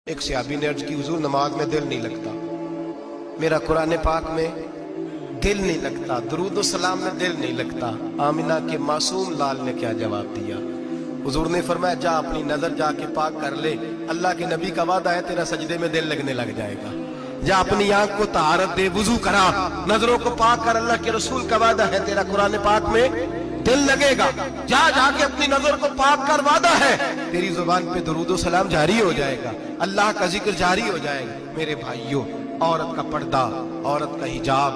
ایک صحابی نے عرض کی حضور نماز میں دل نہیں لگتا، میرا قرآن پاک میں دل نہیں لگتا، درود و سلام میں دل نہیں لگتا۔ آمنہ کے معصوم لال نے کیا جواب دیا؟ حضور نے فرمایا جا اپنی نظر جا کے پاک کر لے، اللہ کے نبی کا وعدہ ہے تیرا سجدے میں دل لگنے لگ جائے گا۔ جا اپنی آنکھ کو طہارت دے، وضو کرا، نظروں کو پاک کر، اللہ کے رسول کا وعدہ ہے تیرا قرآن پاک میں دل لگے گا۔ جا کے اپنی نظر کو پاک کر، وعدہ ہے تیری زبان پہ درود و سلام جاری ہو جائے گا، اللہ کا ذکر جاری ہو جائے گا۔ میرے بھائیوں، عورت کا پردہ، عورت کا حجاب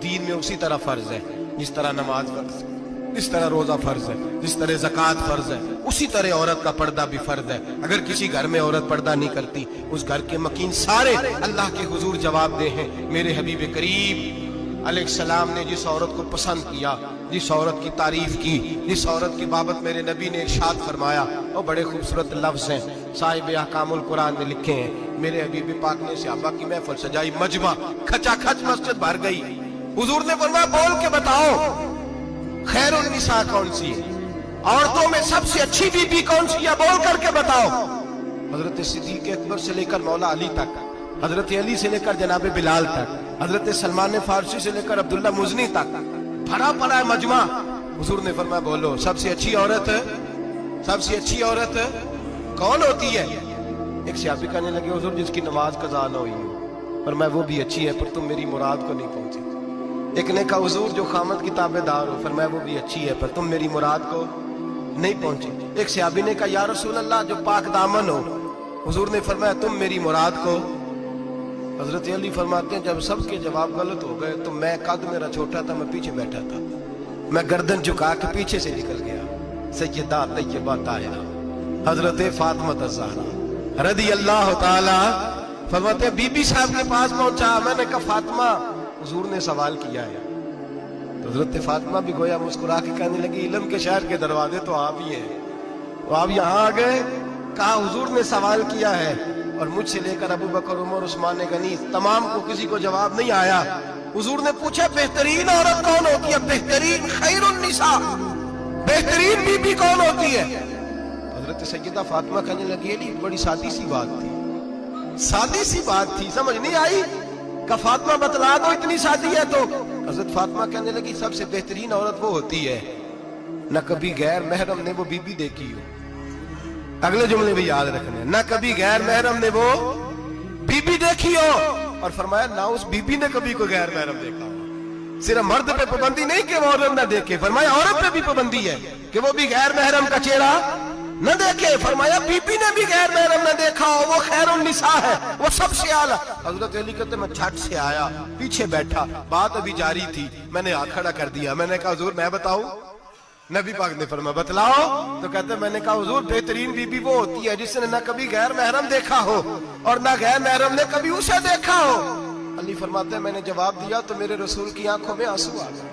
دین میں اسی طرح فرض ہے جس طرح نماز فرض ہے، جس طرح روزہ فرض ہے، جس طرح زکوٰۃ فرض ہے، اسی طرح عورت کا پردہ بھی فرض ہے۔ اگر کسی گھر میں عورت پردہ نہیں کرتی، اس گھر کے مکین سارے اللہ کے حضور جواب دے ہیں۔ میرے حبیب کریم علیہ السلام نے جس عورت کو پسند کیا، جس عورت کی تعریف کی، جس عورت کی بابت میرے نبی نے ارشاد فرمایا، وہ بڑے خوبصورت لفظ ہیں، صاحب احکام القرآن نے لکھے ہیں۔ میرے حبیب پاک نے صحابہ کی محفل سجائی، مجمع کھچا کھچ مسجد بھر گئی۔ حضور نے فرمایا بول کے بتاؤ خیر النساء کون سی ہے، عورتوں میں سب سے اچھی بی بی کون سی ہے، بول کر کے بتاؤ۔ حضرت صدیق اکبر سے لے کر مولا علی تک، حضرت علی سے لے کر جناب بلال تک، حضرت سلمان فارسی سے لے کر عبداللہ مزنی تک بھرا پڑا ہے مجمع۔ حضور نے فرمایا بولو سب سے اچھی عورت، سب سے اچھی عورت کون ہوتی ہے؟ ایک صحابی کہنے لگے حضور جس کی نماز قضا نہ ہوئی ہو، فرمایا وہ بھی اچھی ہے پر تم میری مراد کو نہیں پہنچی۔ ایک نے کہا حضور جو خامد کی تابع دار ہو، فرمایا وہ بھی اچھی ہے پر تم میری مراد کو نہیں پہنچی۔ ایک صحابی نے کہا یا رسول اللہ جو پاک دامن ہو، حضور نے فرمایا تم میری مراد کو۔ حضرت علی فرماتے ہیں جب سب کے جواب غلط ہو گئے تو میں، قد میرا چھوٹا تھا، میں پیچھے بیٹھا تھا، میں گردن جھکا کے پیچھے سے نکل گیا۔ سیدہ طیبہ طاہرہ حضرت فاطمہ الزہرا رضی اللہ تعالی فرماتے ہیں بی بی صاحب کے پاس پہنچا، میں نے کہا فاطمہ حضور نے سوال کیا ہے۔ تو حضرت فاطمہ بھی گویا مسکرا کے کہنے لگی علم کے شہر کے دروازے تو آپ ہی ہیں، تو آپ یہاں آ گئے۔ کہا حضور نے سوال کیا ہے اور مجھ سے لے کر ابو بکر، عمر، عثمان غنی تمام کو کسی کو جواب نہیں آیا۔ حضور نے پوچھا بہترین عورت کون ہوتی ہے، بہترین خیر النساء، بہترین بی بی کون ہوتی ہے؟ حضرت سیدہ فاطمہ کہنے لگی علی بڑی سادی سی بات تھی، سادی سی بات تھی، سمجھ نہیں آئی؟ کہ فاطمہ بتلا دو اتنی سادی ہے تو۔ حضرت فاطمہ کہنے لگی سب سے بہترین عورت وہ ہوتی ہے نہ کبھی غیر محرم نے وہ بی بی دیکھی ہو۔ اگلے جملے بھی یاد رکھنے، نہ کبھی غیر محرم نے وہ بی بی دیکھی ہو، اور فرمایا نہ اس بی بی نے کبھی کوئی غیر محرم دیکھا ہو۔ صرف مرد پہ پابندی نہیں کہ وہ عورت نہ دیکھے، فرمایا عورت پہ بھی پابندی ہے کہ وہ بھی غیر محرم کا چہرہ نہ دیکھے۔ فرمایا بی بی نے بھی غیر محرم نہ دیکھا ہو، وہ خیر النساء ہے، وہ سب سے اعلیٰ۔ حضرت علی کہتے میں جھٹ سے آیا، پیچھے بیٹھا، بات ابھی جاری تھی، میں نے ہاتھ کھڑا کر دیا، میں نے کہا حضور میں بتاؤں؟ نبی پاک نے فرمایا بتلاؤ۔ تو کہتے میں نے کہا حضور بہترین بی بی وہ ہوتی ہے جس نے نہ کبھی غیر محرم دیکھا ہو اور نہ غیر محرم نے کبھی اسے دیکھا ہو۔ علی فرماتے ہیں میں نے جواب دیا تو میرے رسول کی آنکھوں میں آنسو آ گئے،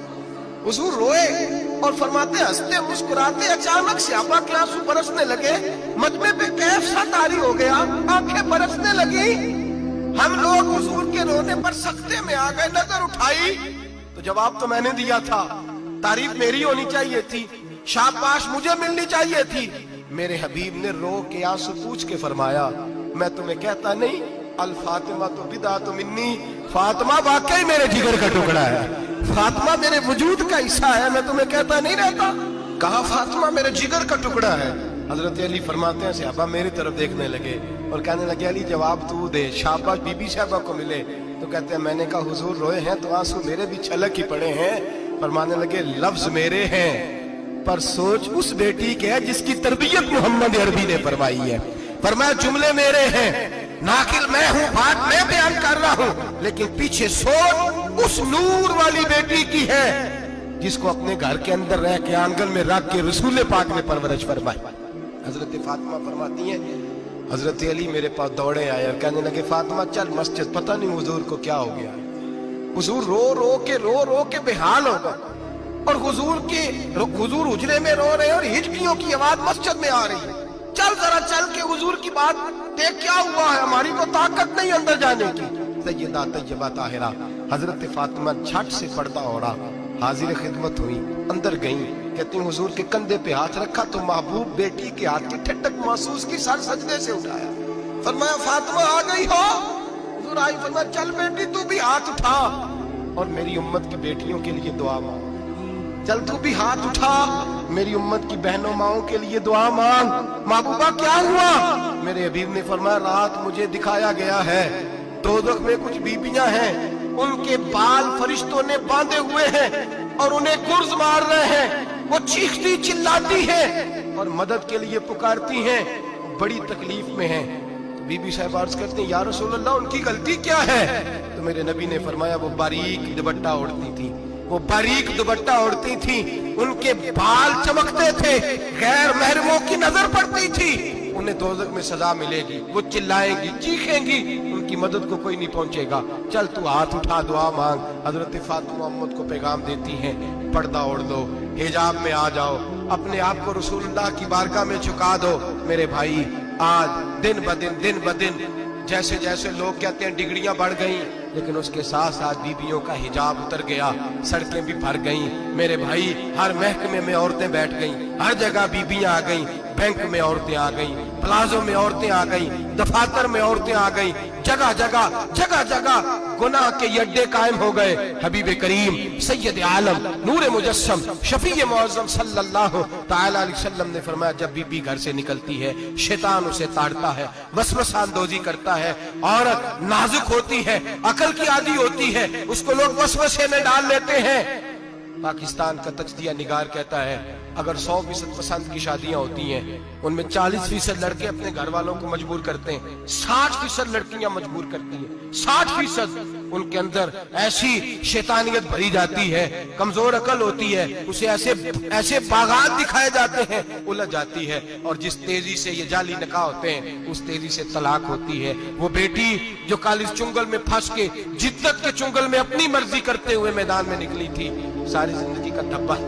حضور روئے اور فرماتے ہنستے مسکراتے اچانک صحابہ کے آنسو برسنے لگے، مجمع پہ کیف سا طاری ہو گیا، آنکھیں برسنے لگی۔ ہم لوگ حضور کے رونے پر سکتے میں آ گئے، نظر اٹھائی تو جواب تو میں نے دیا تھا، تعریف میری ہونی چاہیے تھی، شاباش مجھے ملنی چاہیے تھی۔ میرے حبیب نے رو کے آنسو پوچھ کے فرمایا میں تمہیں کہتا نہیں الفاطمہ تو بدعۃ منی، فاطمہ واقعی میرے جگر کا ٹکڑا ہے، فاطمہ میرے وجود کا حصہ ہے، میں تمہیں کہتا نہیں رہتا؟ کہا فاطمہ میرے جگر کا ٹکڑا ہے۔ حضرت علی فرماتے ہیں صحابہ میری طرف دیکھنے لگے اور کہنے لگے علی جواب تو دے، شاباش بی بی صاحبہ کو ملے۔ تو کہتے ہیں میں نے کہا حضور روئے ہیں تو آنسو میرے بھی چھلک ہی پڑے ہیں۔ فرمانے لگے لفظ میرے ہیں پر سوچ اس بیٹی کے ہے جس کی تربیت محمد عربی نے فرمائی ہے۔ فرمایا جملے میرے ہیں، ناقل میں ہوں، بات میں بیان کر رہا ہوں، لیکن پیچھے سوچ اس نور والی بیٹی کی ہے جس کو اپنے گھر کے اندر رہ کے آنگن میں رکھ کے رسول پاک نے پرورش فرمائی۔ حضرت فاطمہ فرماتی ہیں حضرت علی میرے پاس دوڑے آئے اور کہنے لگے فاطمہ چل مسجد، پتہ نہیں حضور کو کیا ہو گیا۔ حضور رو رو کے بحال ہو گئے اور حضور حجرے میں رو رہے اور ہچکیوں کی آواز مسجد میں آ رہی ہے، چل ذرا چل کے حضور کی بات دیکھ کیا ہوا ہے، ہماری کو طاقت نہیں اندر جانے کی۔ سیدہ طیبہ طاہرہ حضرت فاطمہ جھٹ سے پردہ اوڑھا، حاضر خدمت ہوئی، اندر گئیں، کہتی ہیں حضور کے کندھے پہ ہاتھ رکھا تو محبوب بیٹی کے ہاتھ کی ٹھنڈک محسوس کی، سر سجدے سے اٹھایا، फरमाया फातिमा आ गई हो? हुजूर आई, फरमाया चल बेटी तू भी हाथ उठा और मेरी उम्मत की बेटियों के लिए दुआ मांग। चल तू भी हाथ उठा, मेरी उम्मत की बहनों माओं के लिए दुआ मांग। महबूबा क्या हुआ? मेरे हबीब ने फरमाया रात मुझे दिखाया गया है दोज़ख में कुछ बीबियां हैं, उनके बाल फरिश्तों ने बांधे हुए हैं और उन्हें गुर्ज मार रहे हैं। वो चीखती चिल्लाती हैं और मदद के लिए पुकारती हैं, बड़ी तकलीफ में हैं। बीबी साहब अर्ज करती हैं या रसूल अल्लाह उनकी गलती क्या है? तो मेरे नबी ने फरमाया वो बारीक दुपट्टा ओढ़ती थी, वो बारीक दुपट्टा ओढ़ती थी, उनके बाल चमकते थे, गैर महरमों की नजर पड़ती थी, उन्हें दोज़ख में सजा मिलेगी, वो चिल्लाएंगी चीखेंगी, उनकी मदद को कोई नहीं पहुंचेगा। चल तू हाथ उठा दुआ मांग। हजरत फातिमा उम्मत को पैगाम देती हैं पर्दा ओढ़ दो, हिजाब में आ जाओ, अपने आप को रसूलुल्लाह की बारगाह में झुका दो। मेरे भाई आज दिन ब दिन जैसे जैसे लोग कहते हैं डिग्रियां बढ़ गई, लेकिन उसके साथ साथ बीबियों का हिजाब उतर गया, सड़कें भी भर गईं। मेरे भाई हर महकमे में औरतें बैठ गईं, हर जगह बीबियां आ गईं, बैंक में औरतें आ गईं, प्लाजो में औरतें आ गईं, दफातर में औरतें आ गईं, जगह जगह गुनाह के अड्डे कायम हो गए। हबीब करीम सैयद आलम नूर मुजस्सम शफी मुअज़्ज़म सल्लल्लाहु तआला अलैहि वसल्लम ने फरमाया जब बीबी घर से निकलती है शैतान उसे ताड़ता है, वसवसा अंदोजी करता है। औरत नाजुक होती है, अकल की आदी होती है, उसको लोग वसवसे में डाल लेते हैं। पाकिस्तान का तजदिया निगार कहता है अगर 100% पसंद की शादियां होती हैं उनमें 40% लड़के अपने घर वालों को मजबूर करते हैं, 60% लड़कियां मजबूर करती हैं। 60% उनके अंदर ऐसी शैतानियत भरी जाती है, कमजोर अकल होती है, उसे ऐसे बागात दिखाए जाते हैं, उलझ जाती है। और जिस तेजी से ये जाली निकाह होते हैं उस तेजी से तलाक होती है। वो बेटी जो कालिज चुंगल में फंस के जिद्दत के चुंगल में अपनी मर्जी करते हुए मैदान में निकली थी, सारी जिंदगी का धब्बा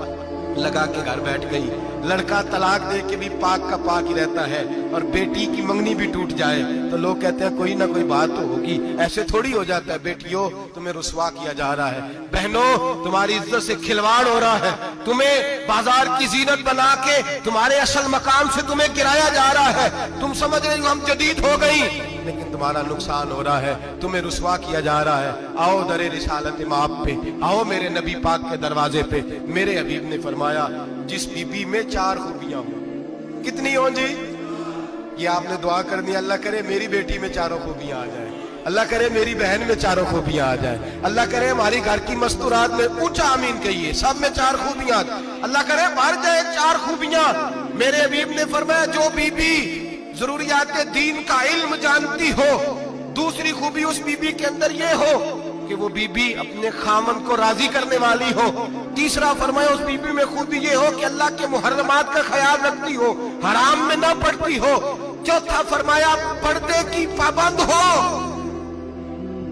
लगा के घर बैठ गई। लड़का तलाक दे के भी पाक का पाक ही रहता है, और बेटी की मंगनी भी टूट जाए तो लोग कहते हैं कोई ना कोई बात तो होगी। ऐसे थोड़ी हो जाता है। बेटियों तुम्हें रुसवा किया जा रहा है, बहनों तुम्हारी इज्जत से खिलवाड़ हो रहा है, तुम्हें बाजार की जीनत बना के तुम्हारे असल मकाम से तुम्हें गिराया जा रहा है। तुम समझ रही हो हम जदीद हो गई, लेकिन तुम्हारा नुकसान हो रहा है, तुम्हें रुसवा किया जा रहा है। आओ दरे रिसालत माप पे, आओ मेरे नबी पाक के दरवाजे पे। मेरे हबीब ने फरमाया जिस बीबी में 4 खूबियां हो, कितनी हो जी? ये आपने दुआ करनी, अल्लाह करे मेरी बेटी में 4 खूबियां आ जाए, अल्लाह करे मेरी बहन में 4 खूबियां आ जाए, अल्लाह करे हमारी घर की मस्तूरात में ऊंचा आमीन कहिए सब में 4 खूबियां, अल्लाह करे भर जाए 4 खूबियां। मेरे हबीब ने फरमाया जो बीबी जरूरियात दीन का इल्म जानती हो, दूसरी खूबी उस बीबी के अंदर ये हो कि वो बीबी अपने खामन को राजी करने वाली हो। तीसरा फरमाया उस बीबी में खूबी ये हो कि अल्लाह के मुहर्रमात का ख्याल रखती हो, हराम में ना पड़ती हो। चौथा फरमाया पर्दे की पाबंद हो।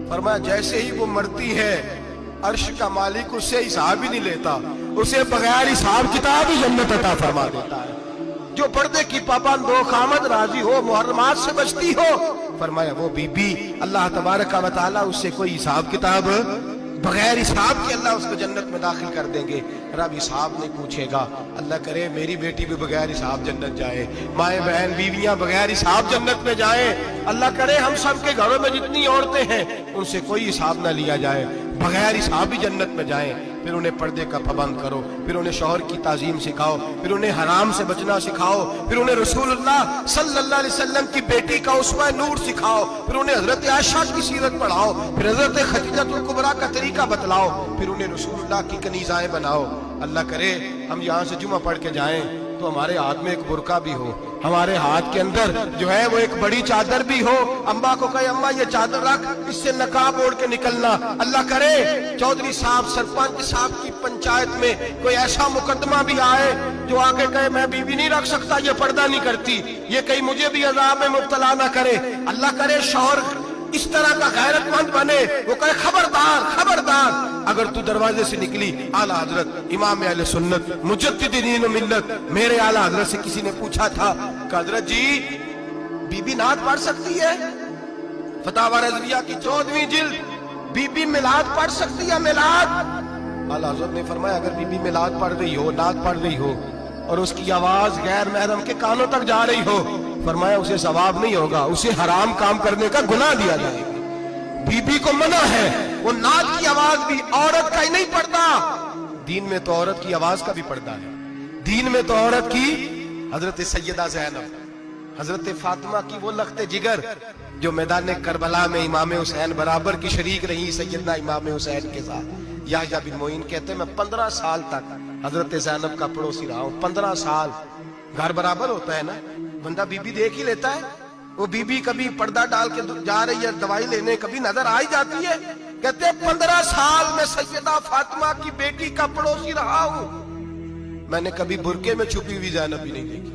फरमाया जैसे ही वो मरती है अर्श का मालिक उससे हिसाब ही नहीं लेता, उसे बगैर हिसाब किताब ही जन्नत अता फरमा देता है। जो पर्दे की पाबंद हो, खामद राजी हो, मुहर्रमात से बचती हो, फरमाया वो बीबी अल्लाह तबारक व तआला उससे कोई हिसाब किताब बगैर हिसाब के अल्लाह उसको जन्नत में दाखिल कर देंगे। रब हिसाब नहीं पूछेगा। अल्लाह करे मेरी बेटी भी बगैर हिसाब जन्नत जाए, माए बहन बीवियां बगैर हिसाब जन्नत में जाए। अल्लाह करे हम सब के घरों में जितनी औरतें हैं उनसे कोई हिसाब ना लिया जाए, बगैर हिसाब भी जन्नत में जाए। फिर उन्हें पर्दे का पाबंद करो, फिर उन्हें शौहर की ताजीम सिखाओ, फिर उन्हें हराम से बचना सिखाओ, फिर उन्हें रसूलुल्लाह सल्लल्लाहु अलैहि वसल्लम की बेटी का उसवा नूर सिखाओ, फिर उन्हें हजरत आयशा की सीरत पढ़ाओ, फिर हजरत खदीजतुल कुबरा का तरीका बतलाओ, फिर उन्हें रसूलुल्लाह की कनीज़ाएं बनाओ। अल्लाह करे हम यहाँ से जुमा पढ़ के जाएं तो हमारे हाथ में एक बुरका भी हो, हमारे हाथ के अंदर जो है वो एक बड़ी चादर भी हो। अम्मा को कहे अम्मा ये चादर रख, इससे नकाब ओढ़ के निकलना। अल्लाह करे चौधरी साहब सरपंच साहब की पंचायत में कोई ऐसा मुकदमा भी आए जो आके कहे मैं बीवी नहीं रख सकता, ये पर्दा नहीं करती, ये कहीं मुझे भी अजाब में मुब्तला ना करे। अल्लाह करे शौहर इस तरह का गैरतमंद बने, वो कहे खबरदार खबरदार, अगर तू दरवाजे से निकली आला हजरत इमाम अहले सुन्नत मुजद्दिद दीन व मिल्लत मेरे आला हजरत से किसी ने पूछा था कि हजरत जी बीबी नात पढ़ सकती है? फतावा रज़विया की 14वीं जिल्द, बीबी मिलाद पढ़ सकती है? मिलाद आला हजरत ने फरमाया अगर बीबी मिलाद पढ़ रही हो, नात पढ़ रही हो और उसकी आवाज गैर महरम के कानों तक जा रही हो, फरमाया उसे सवाब नहीं होगा, उसे हराम काम करने का गुनाह दिया जाएगा। बीबी को मना है, वो नाक की आवाज भी औरत का ही नहीं पड़ता, दीन में तो औरत की आवाज का भी पर्दा है। दीन में तो औरत की हजरत सैयदा ज़ैनब, हजरत फातिमा की वो लख्ते जिगर जो मैदान करबला में इमाम हुसैन बराबर की शरीक रही सैयदना इमाम हुसैन के साथ। याह्या बिन मोइन कहते मैं 15 साल तक हजरत ज़ैनब का पड़ोसी रहा हूं। 15 साल, घर बराबर होता है ना, बंदा बीबी देख ही लेता है। वो बीबी कभी पर्दा डाल के जा रही है दवाई लेने, कभी नजर आ ही जाती है। कहते 15 साल में सैयदा फातिमा की बेटी का पड़ोसी रहा हूं, मैंने कभी बुरके में छुपी हुई ज़ैनब भी नहीं देखी।